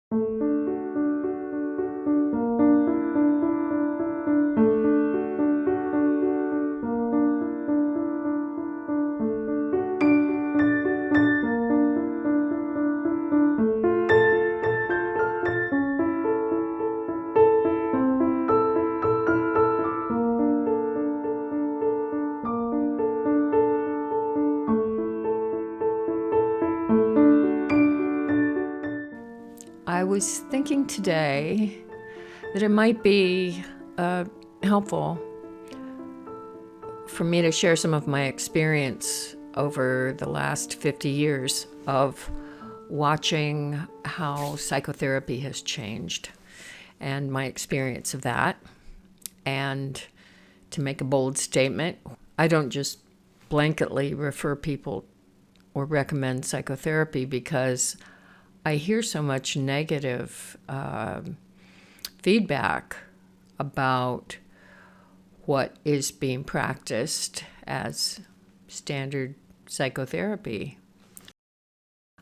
I was thinking today that it might be helpful for me to share some of my experience over the last 50 years of watching how psychotherapy has changed and my experience of that. And to make a bold statement, I don't just blanketly refer people or recommend psychotherapy because I hear so much negative feedback about what is being practiced as standard psychotherapy.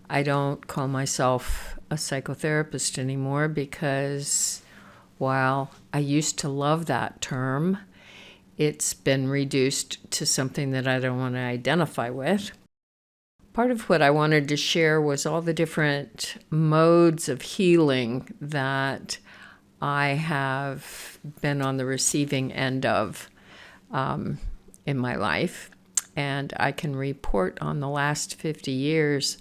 I don't call myself a psychotherapist anymore because while I used to love that term, it's been reduced to something that I don't want to identify with. Part of what I wanted to share was all the different modes of healing that I have been on the receiving end of in my life. And I can report on the last 50 years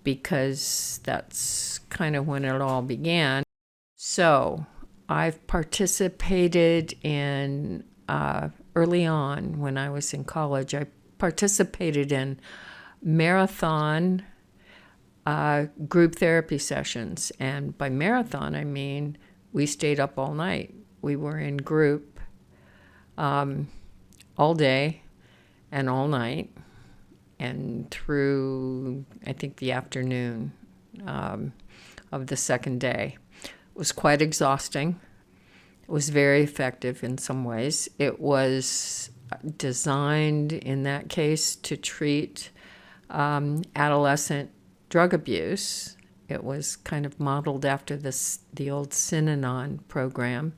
because that's kind of when it all began. So I've participated in, early on when I was in college, I participated in marathon group therapy sessions. And by marathon, I mean we stayed up all night. We were in group all day and all night and through, I think, the afternoon of the second day. It was quite exhausting. It was very effective in some ways. It was designed in that case to treat adolescent drug abuse. It was kind of modeled after the old Synanon program.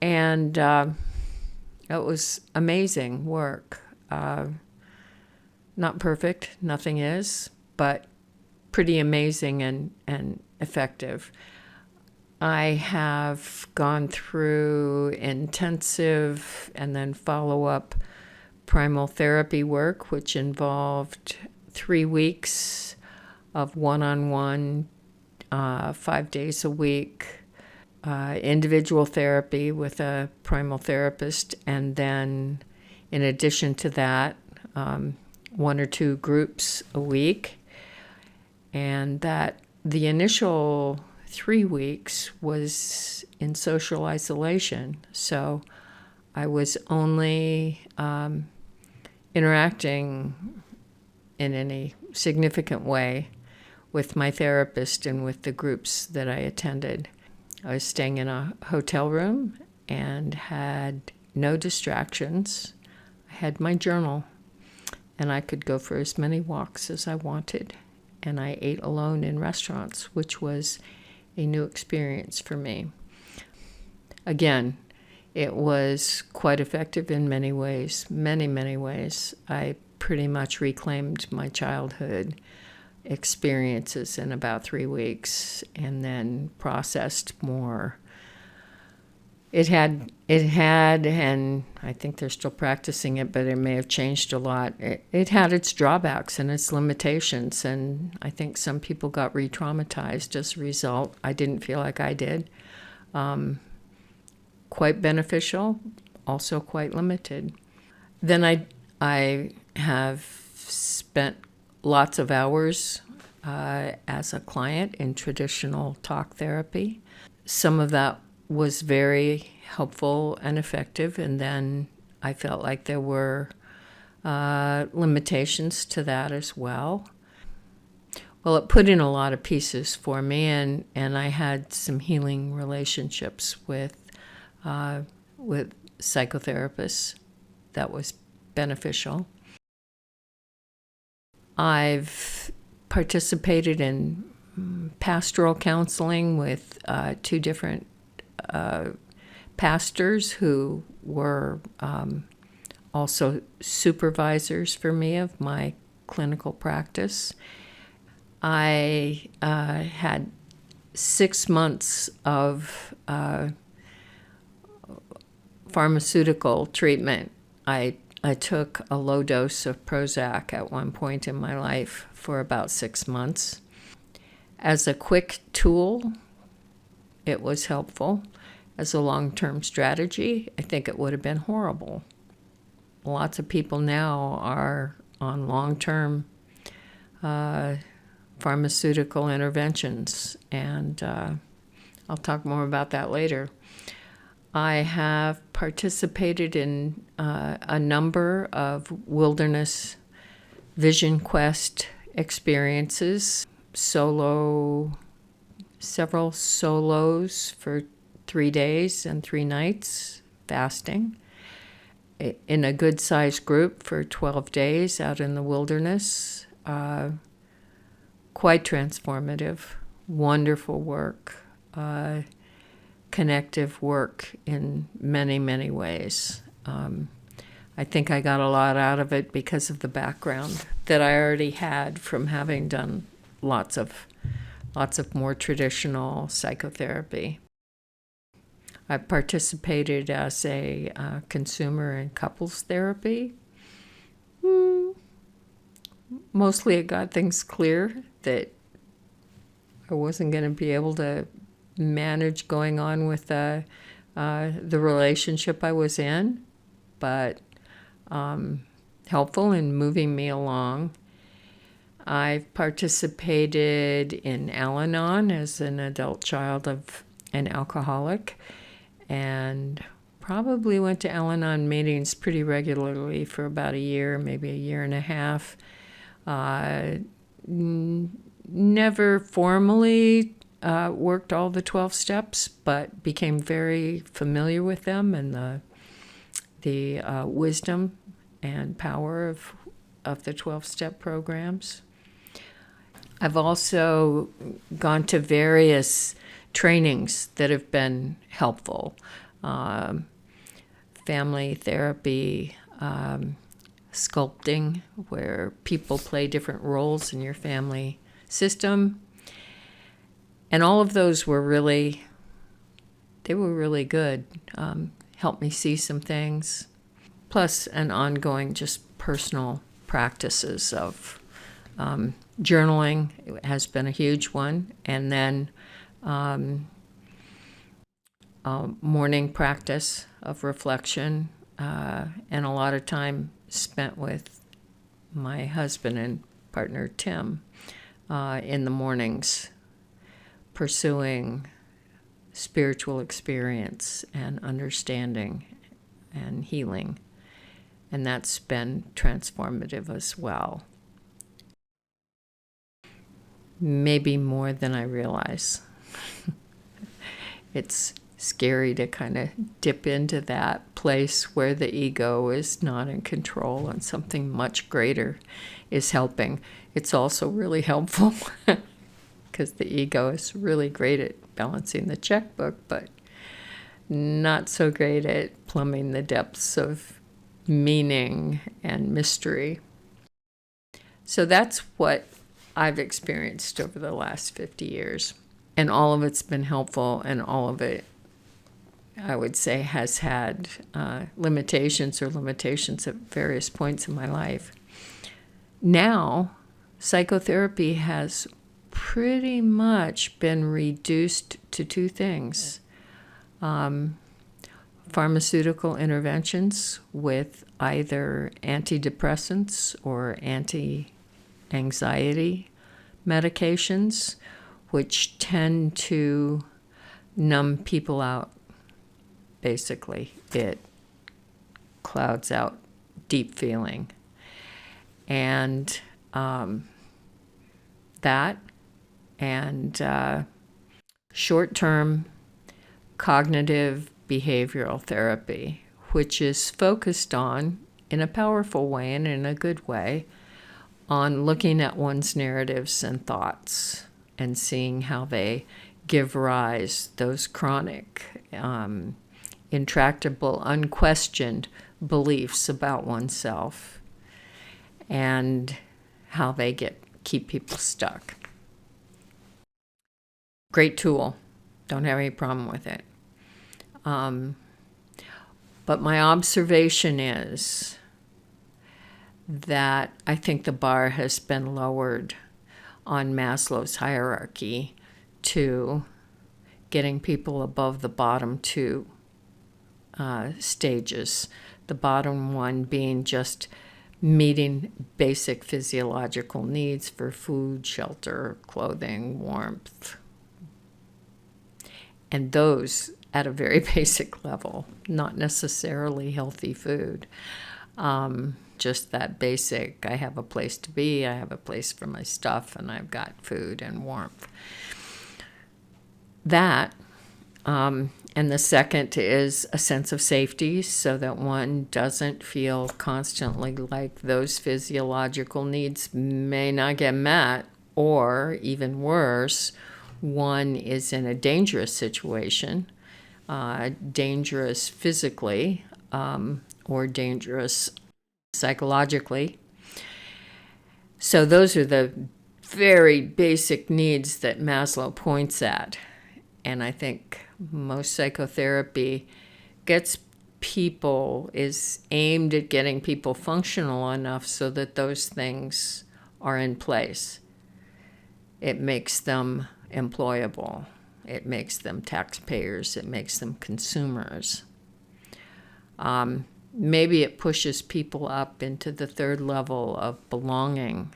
And it was amazing work. Not perfect, nothing is, but pretty amazing and effective. I have gone through intensive and then follow-up primal therapy work, which involved 3 weeks of one-on-one, 5 days a week, individual therapy with a primal therapist, and then in addition to that, 1 or 2 groups a week. And that the initial 3 weeks was in social isolation. So I was only interacting in any significant way with my therapist and with the groups that I attended. I was staying in a hotel room and had no distractions. I had my journal, and I could go for as many walks as I wanted. And I ate alone in restaurants, which was a new experience for me. Again, it was quite effective in many ways, many, many ways. I pretty much reclaimed my childhood experiences in about 3 weeks and then processed more. It had, and I think they're still practicing it, but it may have changed a lot. It had its drawbacks and its limitations, and I think some people got re-traumatized as a result. I didn't feel like I did. Quite beneficial, also quite limited. Then I have spent lots of hours as a client in traditional talk therapy. Some of that was very helpful and effective, and then I felt like there were limitations to that as well. Well, it put in a lot of pieces for me, and I had some healing relationships with psychotherapists that was beneficial. I've participated in pastoral counseling with two different pastors who were also supervisors for me of my clinical practice. I had 6 months of pharmaceutical treatment. I took a low dose of Prozac at one point in my life for about 6 months. As a quick tool, it was helpful. As a long-term strategy, I think it would have been horrible. Lots of people now are on long-term pharmaceutical interventions, and I'll talk more about that later. I have participated in a number of wilderness vision quest experiences, several solos for 3 days and 3 nights, fasting, in a good-sized group for 12 days out in the wilderness. Quite transformative, wonderful work, connective work in many, many ways. I think I got a lot out of it because of the background that I already had from having done lots of more traditional psychotherapy. I participated as a consumer in couples therapy. Mostly it got things clear that I wasn't going to be able to manage going on with the relationship I was in, but helpful in moving me along. I've participated in Al-Anon as an adult child of an alcoholic, and probably went to Al-Anon meetings pretty regularly for about a year, maybe a year and a half. Never formally worked all the 12 steps, but became very familiar with them and the wisdom and power of the 12-step programs. I've also gone to various trainings that have been helpful. Family therapy, sculpting, where people play different roles in your family system. And all of those were really good. Helped me see some things. Plus an ongoing just personal practices of journaling has been a huge one. And then morning practice of reflection, and a lot of time spent with my husband and partner Tim in the mornings, pursuing spiritual experience and understanding and healing. And that's been transformative as well. Maybe more than I realize. It's scary to kind of dip into that place where the ego is not in control and something much greater is helping. It's also really helpful because the ego is really great at balancing the checkbook, but not so great at plumbing the depths of meaning and mystery. So that's what I've experienced over the last 50 years. And all of it's been helpful, and all of it, I would say, has had limitations at various points in my life. Now, psychotherapy has pretty much been reduced to 2 things. Pharmaceutical interventions with either antidepressants or anti-anxiety medications, which tend to numb people out. Basically, it clouds out deep feeling. And that and short-term cognitive behavioral therapy, which is focused on, in a powerful way and in a good way, on looking at one's narratives and thoughts, and seeing how they give rise those chronic, intractable, unquestioned beliefs about oneself, and how they keep people stuck. Great tool. Don't have any problem with it. But my observation is that I think the bar has been lowered on Maslow's hierarchy to getting people above the bottom two stages. The bottom one being just meeting basic physiological needs for food, shelter, clothing, warmth. And those at a very basic level, not necessarily healthy food. Just that basic, I have a place to be, I have a place for my stuff, and I've got food and warmth. That, and the second is a sense of safety, so that one doesn't feel constantly like those physiological needs may not get met, or even worse, one is in a dangerous situation, dangerous physically, or dangerous psychologically. So those are the very basic needs that Maslow points at. And I think most psychotherapy is aimed at getting people functional enough so that those things are in place. It makes them employable. It makes them taxpayers. It makes them consumers. Maybe it pushes people up into the third level of belonging,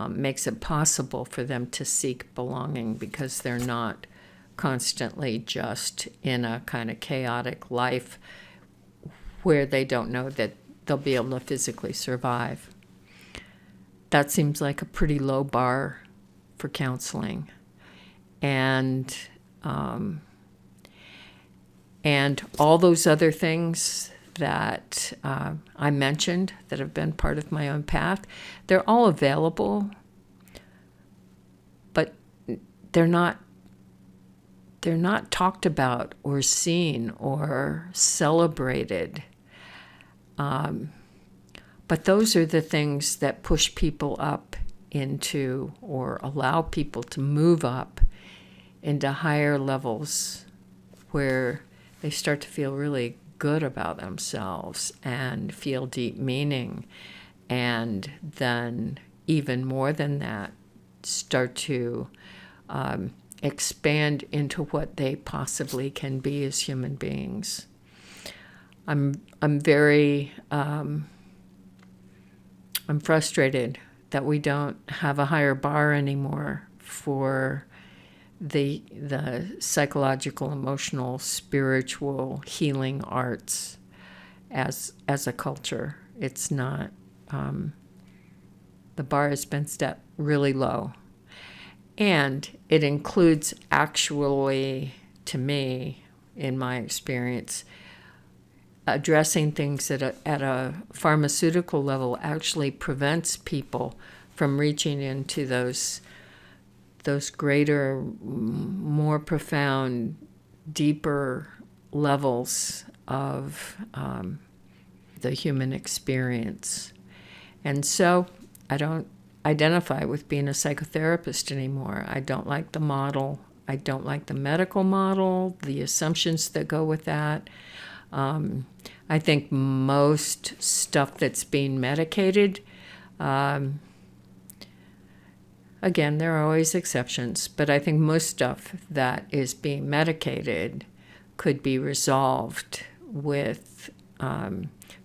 makes it possible for them to seek belonging because they're not constantly just in a kind of chaotic life where they don't know that they'll be able to physically survive. That seems like a pretty low bar for counseling. And all those other things that I mentioned that have been part of my own path, they're all available, but they're not talked about or seen or celebrated. But those are the things that push people up into, or allow people to move up into higher levels where they start to feel really good about themselves and feel deep meaning, and then even more than that, start to expand into what they possibly can be as human beings. I'm frustrated that we don't have a higher bar anymore for the psychological, emotional, spiritual healing arts as a culture. It's not, the bar has been set really low. And it includes, actually, to me, in my experience, addressing things at a pharmaceutical level actually prevents people from reaching into those greater, more profound, deeper levels of the human experience. And so I don't identify with being a psychotherapist anymore. I don't like the model. I don't like the medical model, the assumptions that go with that. I think most stuff that's being medicated, again, there are always exceptions, but I think most stuff that is being medicated could be resolved with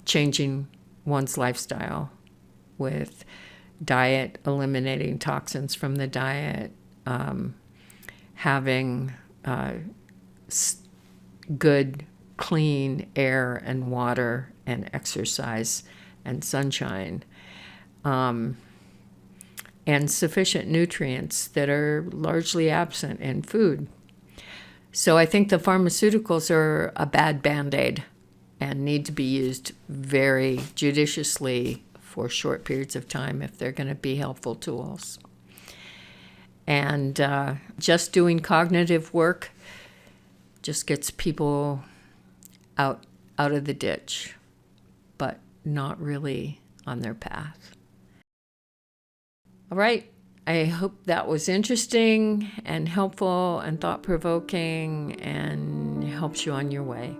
changing one's lifestyle, with diet, eliminating toxins from the diet, having good, clean air and water and exercise and sunshine, and sufficient nutrients that are largely absent in food. So I think the pharmaceuticals are a bad Band-Aid and need to be used very judiciously for short periods of time if they're going to be helpful tools. And just doing cognitive work just gets people out of the ditch, but not really on their path. All right. I hope that was interesting and helpful and thought-provoking and helps you on your way.